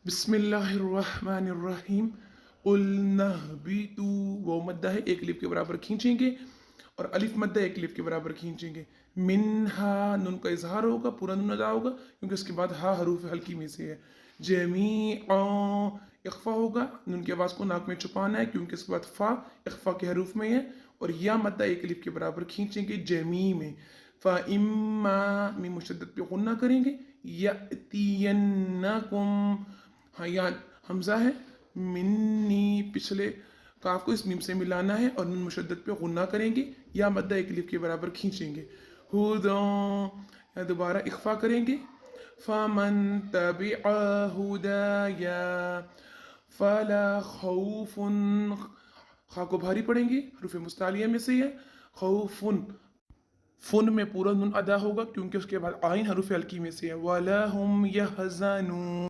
बिस्मिल्लाहिर्रहमानिर्रहीम। उल्नहबितु, वो मद्दा है एक लिफ के बराबर खींचेंगे और अलिफ मद्दा एक लिफ के बराबर खींचेंगे। मिन्हा, नून का इजहार होगा, पूरा नून अदा होगा क्योंकि उसके बाद हा हरूफ हल्की में से है। जमी इख्फा होगा, नून की आवाज़ को नाक में छुपाना है क्योंकि उसके बाद फा इख्फा के हरूफ में है। और या मद्दा एक लिफ के बराबर खींचेंगे जमी में। फ़ा इम्मा में मुशद्दद पे गुन्ना करेंगे। यअतियन्नकुम, हाँ यहाँ हमजा है। मिन्नी, पिछले काफ को इस मीम से मिलाना है और नून मुशद्दद पे गुन्ना करेंगे। या मद्दा एक लिफ के बराबर खींचेंगे। हुदों, या दोबारा इख्फा करेंगे। फमन तबिअ हुदाया फला खौफुन, खा को भारी पड़ेंगे, हरूफ मुस्तालिया में से है। खौफुन, फुन में पूरा नून अदा होगा क्योंकि उसके बाद आइन हरूफ हल्की में से है। वला हुम यहज़नून।